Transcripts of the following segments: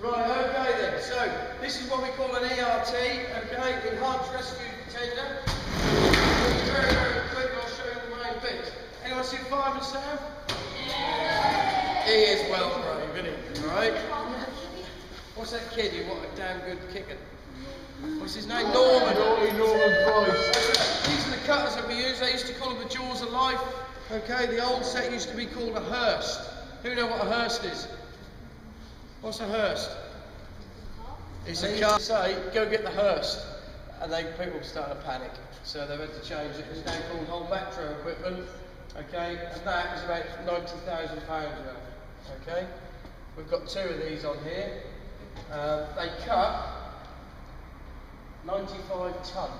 Right, okay then. So, this is what we call an ERT, okay? Enhanced Rescue Tender. Very, very quick, I'll show you the main bits. Anyone see Fireman Sam? Yeah. He is well brave, isn't he? Alright? What's that kid? What a damn good kicker. What's his name? Norman. Norman Price. These are the cutters that we use. They used to call them the Jaws of Life. Okay, the old set used to be called a Hearst. Who know what a Hearst is? What's a Hearst? It's a car. Say, go get the Hearst, and people start to panic. So they've had to change it. It's now called whole macro equipment. Okay, and that is about £90,000 worth. Okay, we've got 2 of these on here. They cut 95 tonne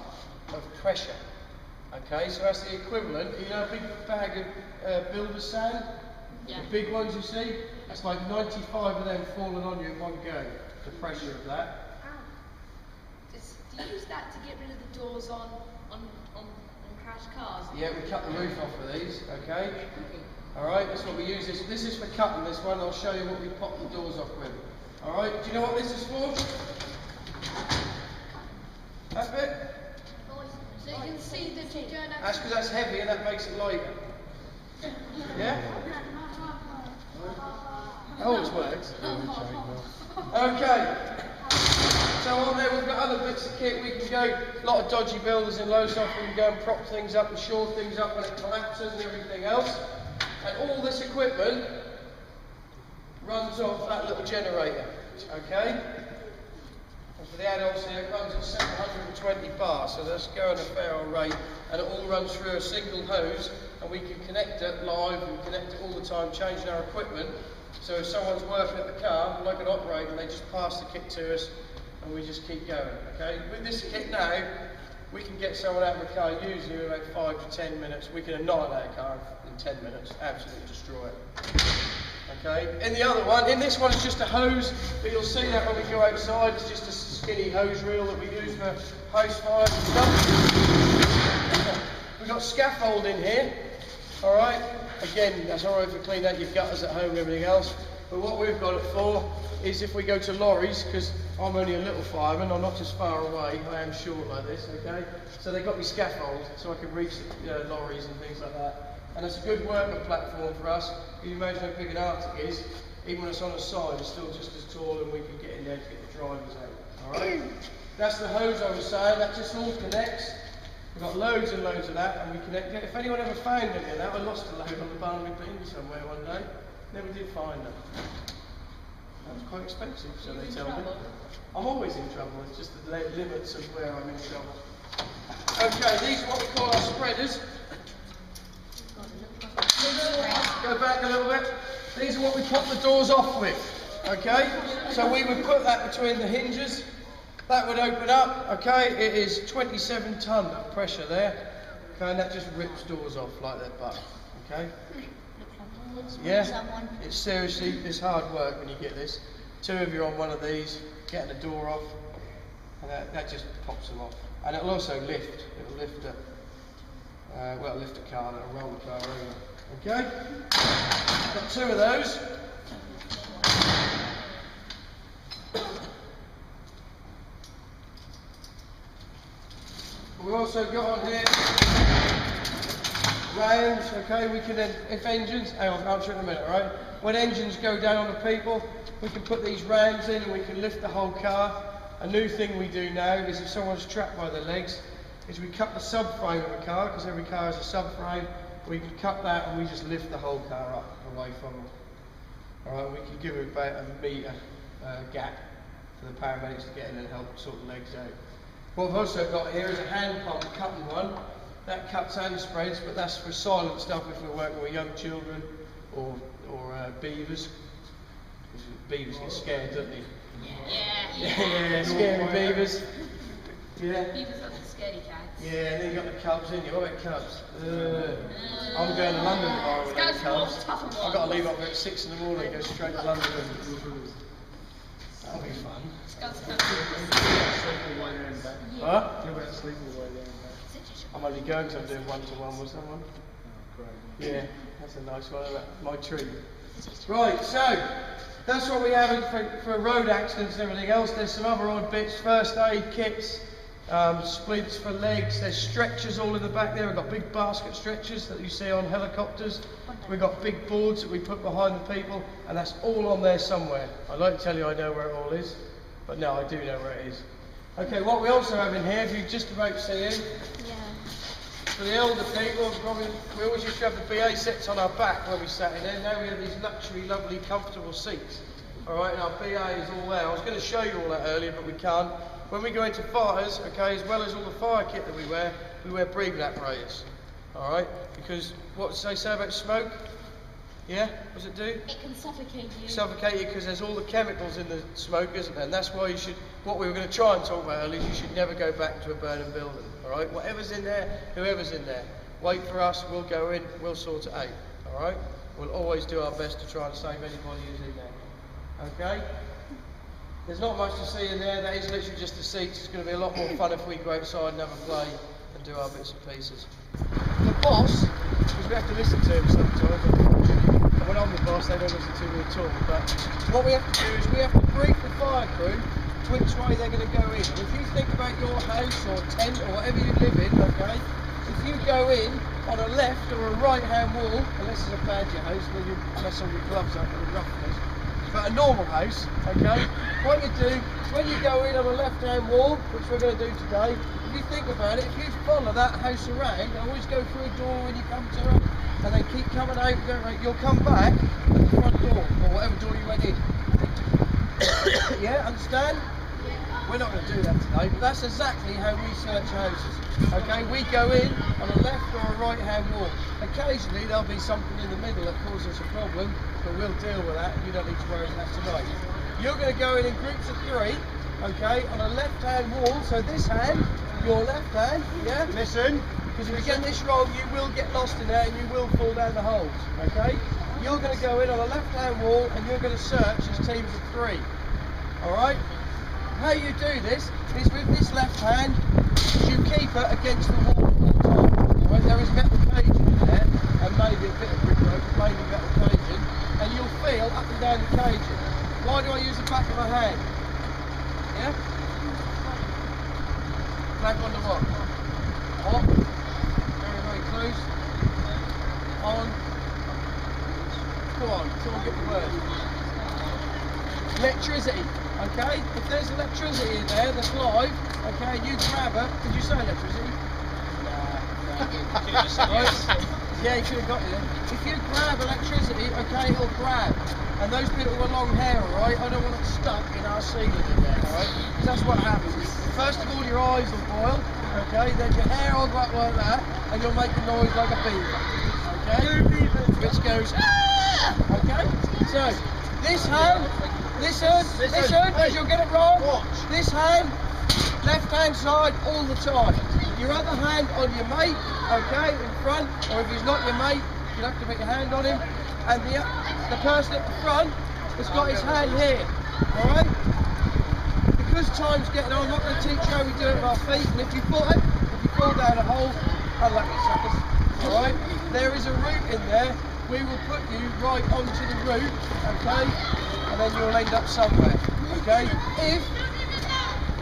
of pressure. Okay, so that's the equivalent. You know a big bag of builder's sand? Yeah. The big ones you see? That's like 95 of them falling on you in one go. The pressure of that. Do you use that to get rid of the doors on crashed cars? Yeah, we cut the roof off of these. Okay. Alright, that's what we use. This is for cutting this one. I'll show you what we pop the doors off with. Alright, do you know what this is for? That bit? So you can see that you don't have. That's because that's heavy and that makes it lighter. Yeah? Always works. Okay. So on there we've got other bits of kit. We can go, a lot of dodgy builders in Lowestoft, we can go and prop things up and shore things up when it collapses and everything else. And all this equipment runs off that little generator. Okay? And for the adults here, it runs at 720 bar, so that's going at a fair old rate, and it all runs through a single hose, and we can connect it live and connect it all the time, changing our equipment. So if someone's working at the car, like an operator, they just pass the kit to us, and we just keep going. Okay? With this kit now, we can get someone out of the car usually in about 5 to 10 minutes. We can annihilate a car in 10 minutes, absolutely destroy it. Okay, in the other one, in this one it's just a hose, but you'll see that when we go outside, it's just a skinny hose reel that we use for house fires and stuff. We've got scaffold in here, alright, again that's alright for cleaning out your gutters at home and everything else, but what we've got it for is if we go to lorries, because I'm only a little fireman, I'm not as far away, I am short like this, okay, so they got me scaffold so I can reach lorries and things like that. And it's a good working platform for us. You can imagine how big an Arctic is, even when it's on the side, it's still just as tall, and we can get in there to get the drivers out. Alright? That's the hose I was saying, that just all connects. We've got loads and loads of that, and we connect it. If anyone ever found any of that, I lost a load on the Barnaby Bean somewhere one day. Never did find them. That was quite expensive, so they tell me. I'm always in trouble, it's just the limits of where I'm in trouble. Okay, these are what we call our spreaders. Go back a little bit. These are what we pop the doors off with. Okay? So we would put that between the hinges. That would open up. Okay? It is 27 tonne of pressure there. Okay? And that just rips doors off like that button. Okay? Yeah? It's seriously, it's hard work when you get this. 2 of you on one of these, getting the door off. And that just pops them off. And it'll also lift. It'll lift it. Well, lift a car, it'll roll the car over. Okay? Got 2 of those. We've also got on here rounds, okay? We can then, if engines, hang on, I'll answer in a minute, alright? When engines go down on the people, we can put these rounds in and we can lift the whole car. A new thing we do now is if someone's trapped by their legs, is we cut the subframe of a car, because every car has a subframe. We can cut that and we just lift the whole car up away from them. Alright, we can give it about a metre gap for the paramedics to get in and help sort the legs out. What we've also got here is a hand pump cutting one. That cuts and spreads, but that's for silent stuff if we're working with young children or beavers. Beavers get scared, don't they? Yeah, scary beavers. Yeah. Beavers are the scaredy cats. Yeah, and then you got the cubs in you. What about cubs? I'm going to London tomorrow with the cubs. I've got to leave up at 6 in the morning and go straight to London. That'll be fun. Huh? I'm only going because I'm doing one-to-one with someone. Yeah, that's a nice one, isn't it? My treat. Right, so That's what we have for road accidents and everything else. There's some other odd bits, first aid kits, splints for legs, there's stretchers all in the back there. We've got big basket stretchers that you see on helicopters. We've got big boards that we put behind the people, and that's all on there somewhere. I'd like to tell you I know where it all is, but no, I do know where it is. Okay, what we also have in here, if you just about see in, for the older people, we always used to have the BA sets on our back when we sat in there. Now we have these luxury, lovely, comfortable seats. Alright, and our BA is all there. I was going to show you all that earlier, but we can't. When we go into fires, okay, as well as all the fire kit that we wear breathing apparatus. Alright, because what does they say about smoke? Yeah, what does it do? It can suffocate you. Suffocate you because there's all the chemicals in the smoke, isn't there? And that's why you should, what we were going to try and talk about earlier, is you should never go back to a burning building. Alright, whatever's in there, whoever's in there, wait for us, we'll go in, we'll sort it out. Alright, we'll always do our best to try and save anybody who's in there. Okay? There's not much to see in there, that is literally just the seats. It's going to be a lot more fun if we go outside and have a play and do our bits and pieces. The boss, because we have to listen to him sometimes, unfortunately. And when I'm the boss, they don't listen to me at all. But what we have to do is we have to brief the fire crew to which way they're going to go in. And if you think about your house or tent or whatever you live in, okay, if you go in on a left or a right-hand wall, unless it's a badger house where you mess all your gloves up with roughness, but a normal house, okay, what you do, when you go in on a left-hand wall, which we're going to do today, if you think about it, if you follow that house around, always go through a door when you come to it, and then keep coming out, you'll come back at the front door, or whatever door you went in. Yeah, understand? We're not going to do that today, but that's exactly how we search houses. Okay, we go in on a left or a right-hand wall. Occasionally there'll be something in the middle that causes a problem, but we'll deal with that. You don't need to worry about that tonight. You're going to go in groups of 3, okay, on a left-hand wall. So this hand, your left hand, yeah? Listen. Because if you get this wrong, you will get lost in there and you will fall down the holes, okay? You're going to go in on a left-hand wall and you're going to search as teams of 3, all right? How you do this is with this left hand, you keep it against the wall all the time. Right? There is metal caging in there, and maybe a bit of brick rope, but mainly metal caging, and you'll feel up and down the caging. Why do I use the back of my hand? Yeah? Back onto what? Up. Very, very close. On. Come on, someone get the word. Electricity. Okay, if there's electricity in there that's live, okay, and you grab it, did you say electricity? Right? Yeah, you could have got it then. If you grab electricity, okay, it'll grab. And those people with long hair, alright, I don't want it stuck in our ceiling in there, alright? Because that's what happens. First of all, your eyes will boil, okay, then your hair will go up like that, and you'll make a noise like a beaver, okay? Which goes, ah! Okay? So, this hand, listen, because you'll get it wrong. Watch. This hand, left-hand side all the time. Your other hand on your mate, okay, in front, or if he's not your mate, you'll have to put your hand on him. And the person at the front has got his hand here, all right? Because time's getting on, I'm not going to teach you how we do it with our feet. And if you fall down a hole, unlucky suckers, all right? There is a route in there. We will put you right onto the route, okay? And then you'll end up somewhere, okay? If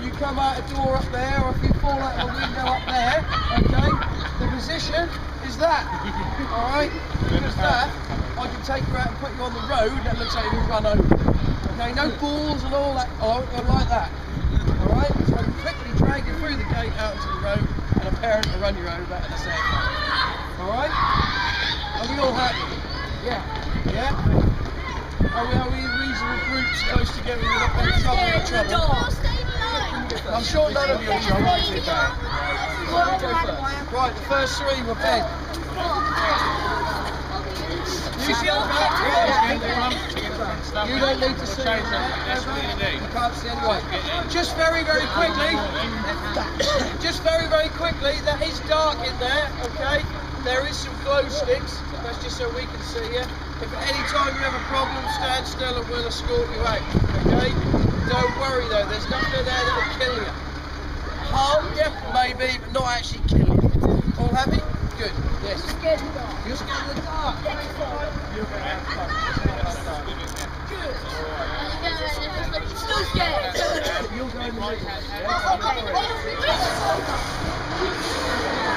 you come out a door up there, or if you fall out of a window up there, okay, the position is that, alright? Because that, I can take you out and put you on the road, and that looks like you'll run over. Okay, no balls and all that, like that, alright? So I can quickly drag you through the gate out into the road, and a parent will run you over at the same time, alright? Are we all happy? Yeah. Yeah? Are we reasonable groups close together? We're not going to trouble. I'm sure none of you are trouble. Right, the first 3 were bed. You don't need to see it. You can't see anyway. Just very, very quickly. Just very, very quickly. That is dark in there, okay? There is some glow sticks. That's just so we can see you. If at any time you have a problem, stand still and we'll escort you out, okay? Don't worry though, there's nothing there that will kill you. Harm you, maybe, but not actually kill you. All happy? Good, yes. You're scared of the dark. You're scared of the dark. Still scared. You'll go in the middle. Okay.